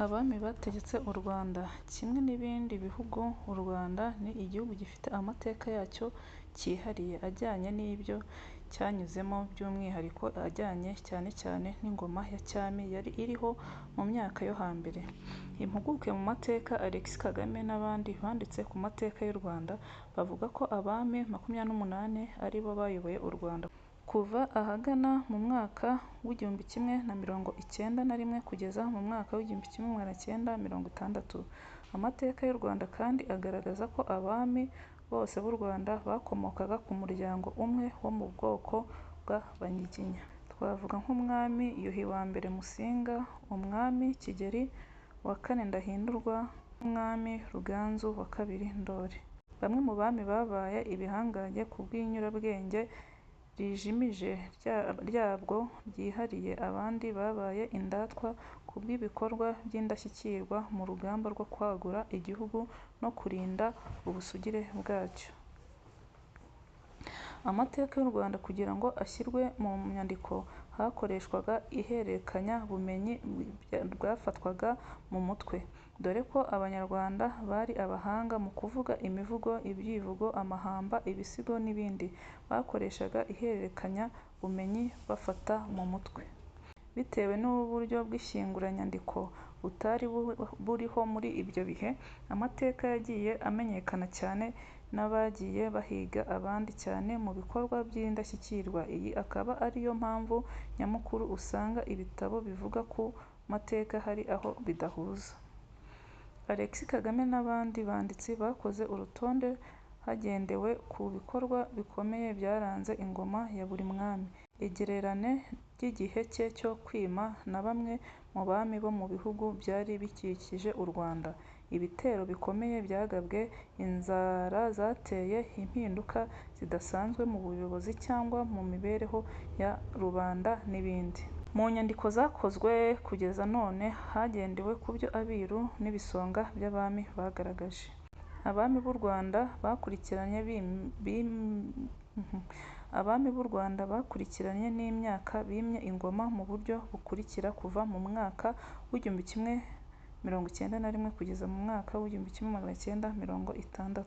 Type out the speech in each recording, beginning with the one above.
Abami bategetse u Rwanda. Kimwe n'ibindi bihugu, u Rwanda ni igihugu gifite amateka yacyo cyihariye ajyanye n'ibyo cyanyuzemo, by'umwihariko ajyanye cyane cyane n'ingoma ya cyami yari iriho mu myaka yo hambere. Impuguke mu mateka Alexis Kagame n'abandi banditse ku mateka y'u Rwanda bavuga ko abami 28 ari bo bayoboye u Rwanda kuva ahagana mu mwaka w'1191 kugeza mu mwaka w'1960. Amateka y'u Rwanda kandi agaragaza ko abami bose b'u Rwanda bakomokaga ku muryango umwe wo mu bwoko bw'Abanyiginya. Twavuga nk'umwami Yuhi I Musinga, umwami Kigeli IV Ndahindurwa n'umwami Ruganzu II Ndoli. Bamwe mu bami babaye ibihangange ku bw'inyurabwenge rijimije ryabwo ryihariye, abandi babaye indatwa ku bw'ibikorwa by'indashyikirwa mu rugamba rwo kwagura igihugu no kurinda ubusugire bwacyo. Amateka y'u Rwanda kugira ngo ashyirwe mu nyandiko hakoreshwaga ihererekanyabumenyi bwafatwaga mu mutwe, dore ko Abanyarwanda bari abahanga mu kuvuga imivugo, ibyivugo, amahamba, ibisigo n'ibindi. Bakoreshaga ihererekanyabumenyi bafata mu mutwe. Bitewe n'uburyo bw'ishyinguranyandiko butari buriho muri ibyo bihe, amateka yagiye amenyekana cyane n'abagiye bahiga abandi cyane mu bikorwa by'indashyikirwa. Iyi akaba ariyo mpamvu nyamukuru usanga ibitabo bivuga ku mateka hari aho bidahuza. Alexis Kagame n'abandi banditsi bakoze urutonde hagendewe ku bikorwa bikomeye byaranze ingoma ya buri mwami. Igererane ry'igihe cye cyo kwima na bamwe mu bami bo mu bihugu byari bikikije u Rwanda. Ibitero bikomeye byagabwe, inzara zateye, impinduka zidasanzwe mu buyobozi cyangwa mu mibereho ya rubanda n'ibindi. Mu nyandiko zakozwe kugeza none hagendewe ku byo abiru n'ibisonga by'abami bagaragaje. Abami b'u Rwanda bakurikiranye n'imyaka bimye ingoma mu buryo bukurikira kuva mu mwaka w'1191 kugeza mu mwaka w'1960.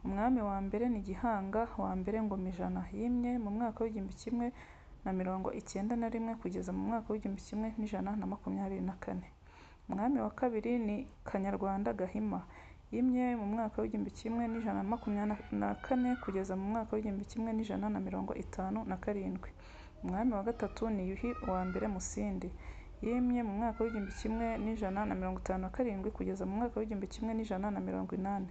Umwami wa mbere ni Gihanga I Ngomijana, yimye mu mwaka w'1191 kugeza mu mwaka w'1124. Umwami wa kabiri ni Kanyarwanda Gahima, yimye mu mwaka w'1124 kugeza mu mwaka w'1157. Umwami wa gatatu ni Yuhi I Musindi, yimye mu mwaka w'1157 kugeza mu mwaka w'1180.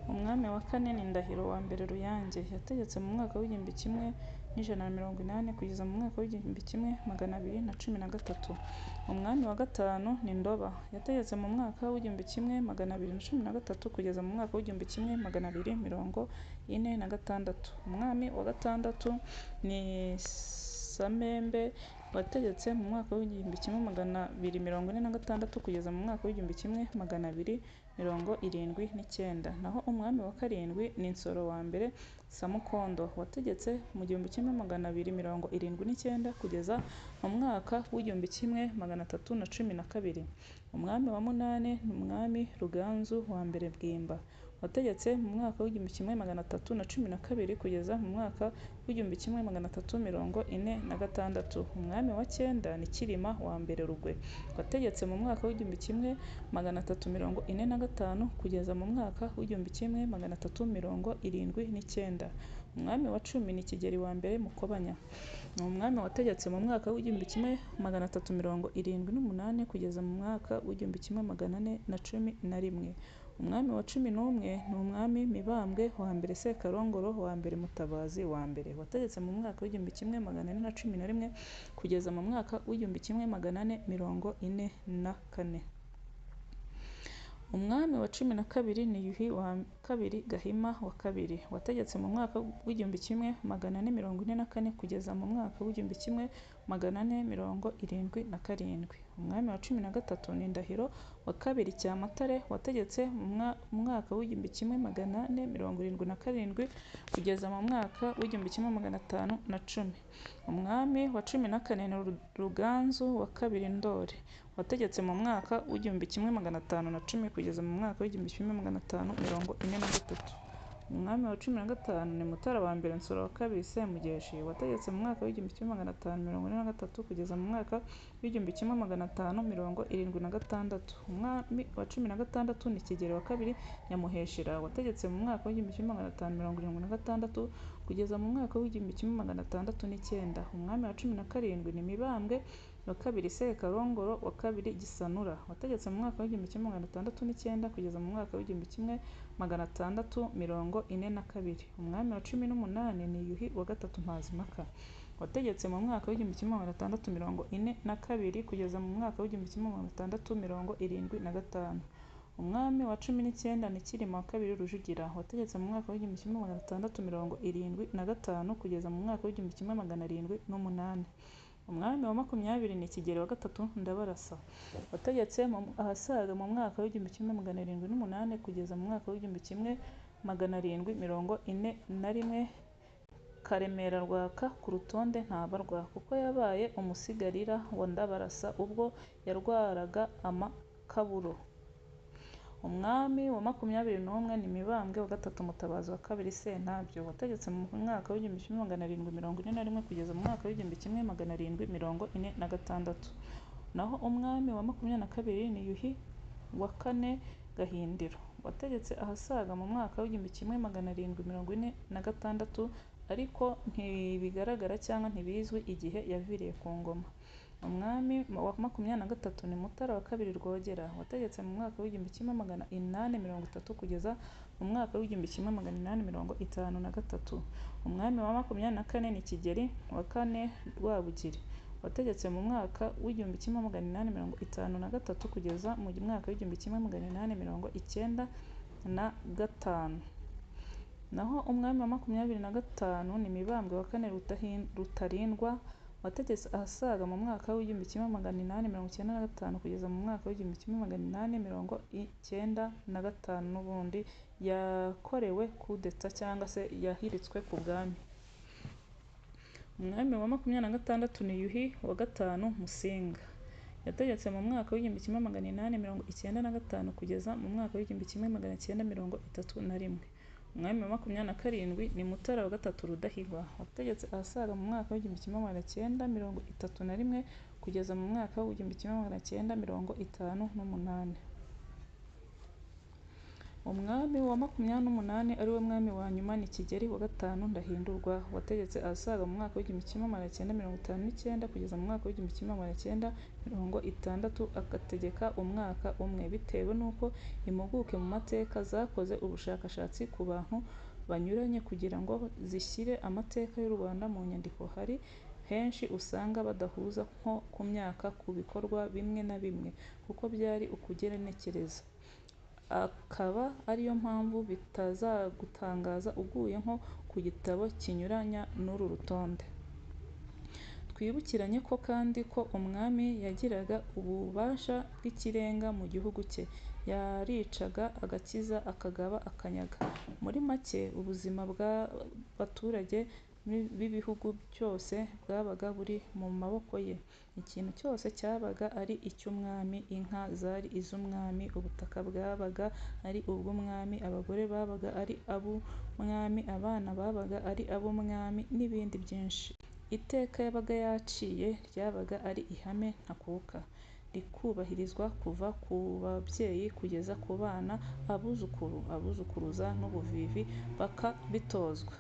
Umwami wa kane ni Ndahiro I Ruyange, yategetse mu mwaka w'1180 kugeza mu mwaka w'1213. Umwami wa gatanu ni Ndoba, yategetse mu mwaka w'1213 kugeza mu mwaka w'1246. Umwami wa gatandatu ni Samembe, wategetse mu mwaka w'1246 kugeza mu mwaka w'1279. Naho umwami wa karindwi ni Nsoro I Samukondo, wategetse mu 1279 kugeza mu mwaka w'1312. Umwami wa munani ni umwami Ruganzu I Bwimba, wategetse mu mwaka w'1312 kugeza mu mwaka w'1346. Umwami wa cyenda ni Cyilima I Rugwe, wategetse mu mwaka w'1345 kugeza mu mwaka w'1379. Umwami wa cumi ni Kigeli I Mukobanya, ni umwami wategetse mu mwaka w'1378 kugeza mu mwaka w'1411. Umwami wa cumi n'umwe ni umwami Mibambwe I Sekarongoro I Mutabazi I, wategetse mu mwaka w'1411 kugeza mu mwaka w'1444. Umwami wa cumi na kabiri ni Yuhi II Gahima II, wategetse mu mwaka w'1444 kugeza mu mwaka w'1480. 1477. Umwami wa 13 ni Ndahiro II Cyamatare wategetse mu mwaka w'1477 kugeza mu mwaka w'1510. Umwami wa 14 ni Ruganzu II Ndoli wategetse mu mwaka w'1510 kugeza mu mwaka w'1543. Umwami wa 15 ni Mutara I Nsoro II Semugeshi wategetse mu mwaka w'1543 kugeza mu mwaka w'1576. Umwami wa 16 ni Kigeli II Nyamuheshera wategetse mu mwaka w'1576 kugeza mu mwaka w'1569. Umwami wa 17 ni Mibambwe II Sekarongoro II Gisanura wategetse mu mwaka w'1609 kugeza mu mwaka w'1642. Umwami wa 18 ni Yuhi III Mazimpaka wategetse mu mwaka w'1642 kugeza mu mwaka w'1675. Umwami wa 19 ni Cyilima II Rujugira wategetse mu mwaka w'1675 kugeza mu mwaka w'1708. Umwami wa 20 ni Kigeli III Ndabarasa wategetse ahasaga mu mwaka w'1708 kugeza mu mwaka w'1741. Karemera Rwaka ku rutonde ntabarwa kuko yabaye umusigarira wa Ndabarasa ubwo yarwaraga amakaburo. Umwami wa 21 ni Mibambwe III Mutabazi II Sentabyo wategetse mu mwaka w'1741 kugeza mu mwaka w'1746. Naho umwami wa 22 ni Yuhi IV Gahindiro wategetse ahasaga mu mwaka w'1746 ariko ntibigaragara cyangwa ntibizwi igihe yaviriye ku ngoma. Umwami wa 23 ni Mutara II Rwogera wategetse mu mwaka w'1830 kugeza mu mwaka w'1853. Umwami wa 24 ni Kigeli IV Rwabugiri wategetse mu mwaka w'1853 kugeza mu mwaka w'1895. Naho umwami wa 25 ni Mibambwe IV Rutarindwa wategetse ahasaga mu mwaka w'1895 kugeza mu mwaka w'1895 n'ubundi yakorewe kudeta cyangwa se yahiritswe ku bwami. Umwami wa 26 ni Yuhi V Musinga yategetse mu mwaka w'1895 kugeza mu mwaka w'1931. Umwami wa 27 ni Mutara III Rudahigwa wategetse ahasaga mu mwaka w'1931 kugeza mu mwaka w'1958. Umwami wa 28 ariwe mwami wa nyuma ni Kigeli V Ndahindurwa wategetse ahasaga mu mwaka w'1959 kugeza mu mwaka w'1960 agategeka umwaka umwe bitewe n'uko impuguke mu mateka zakoze ubushakashatsi ku bantu banyuranye kugira ngo zishyire amateka y'u Rwanda mu nyandiko. Hari henshi usanga badahuza nko ku myaka, ku bikorwa bimwe na bimwe kuko byari ukugenekereza, akaba ariyo mpamvu bitazagutangaza uguye nko ku gitabo kinyuranya n'uru rutonde. Twibukiranye ko kandi ko umwami yagiraga ububasha bw'ikirenga mu gihugu cye, yaricaga agakiza, akagaba, akanyaga. Muri make ubuzima bw'abaturage b'ibihugu byose bwabaga buri mu maboko ye. Ikintu cyose cyabaga ari icy'umwami, inka zari iz'umwami, ubutaka bwabaga ari ubw'umwami, abagore babaga ari ab'umwami, abana babaga ari ab'umwami n'ibindi byinshi. Iteka yabaga yaciye ryabaga ari ihame ntakuka, rikubahirizwa kuva ku babyeyi kugeza ku bana, abuzukuru, abuzukuruza n'ubuvivi bakabitozwa.